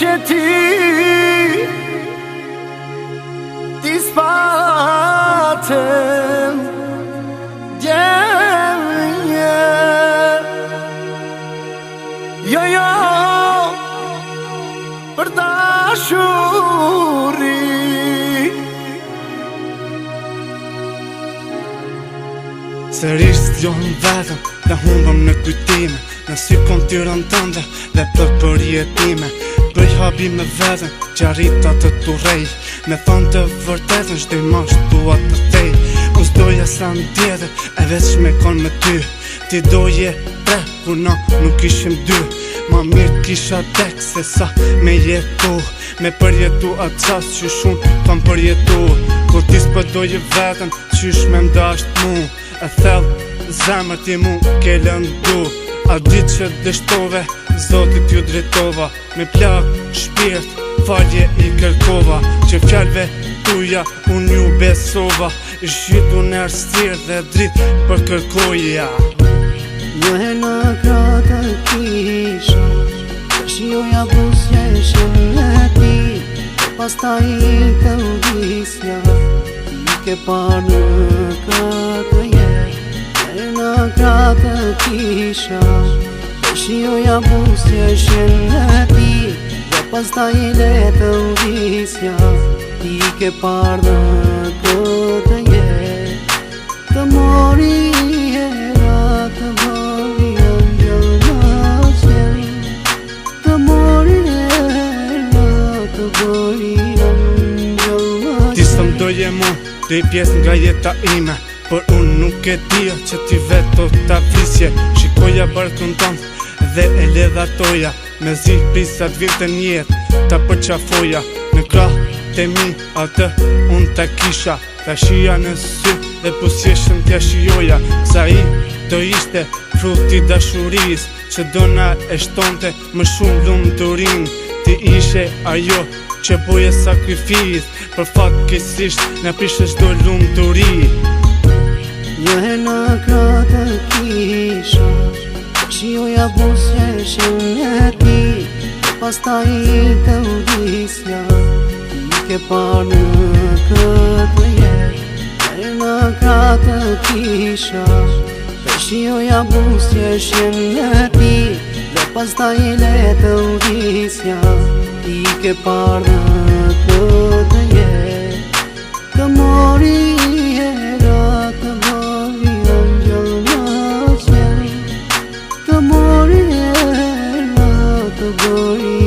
që ti s'patën djenje. Jo, për dashuri sërish t'johën vetëm dhe humbëm në kujtime, në sy kom tyrën tënde dhe plot për jetime. Bëj habi me vetën që arrita të turej, me thonë të vërtetën shtoj mosh tua të tej. Ku s'doja sa në tjetër e veç me kon me ty, ti doje tre kur na nuk ishim dy. Ma mirë t'kisha tek se sa me jetu, me përjetu atë qas që shumë kam përjetu. Kur ti s'pëdoje vetën qysh me mdasht mu, e thell zemër ti mu ke lëndu. A ditë që dështove, Zotit ju drejtova, me plak shpirt, falje i kërkova, që fjalve tuja unë ju besova, zhytu në erstir dhe drit për kërkoja. Njëherë në kratë kisha, të shioja busjeshin e ti, pasta i të udisja, i ke parë në këtë jetë. Njëherë në kratë kisha, të shioja busjeshin e ti, pasta i letë udisja, i ke parë në këtë jetë. Të mori ti së mdoje mu, do i pjesë nga jeta ime, por unë nuk e dia që ti veto ta visje. Shikoja barkun tonë dhe e ledha toja, me zi prisa t'virte njetë, ta përqafoja. Në krah të mi atë unë ta kisha, ta shia në sy dhe pusjeshën t'ja shioja. Sa i do ishte fruti dashuris, që dona e shtonte më shumë lumëturin. Ti ishe ajo që boje sakrifis, për fatkesisht në prishe çdo lumëturi. Njëherë në kratë kisha, të shioja busjeshin e ti, pasta i të udisja, i ke parë në këtë jetë. Njëherë në kratë kisha, të shioja busjeshin e ti, dhe pasta i letë udisja, i ke parë në këtë jetë. Të mori të mori angjëll në qelë, të mori të mori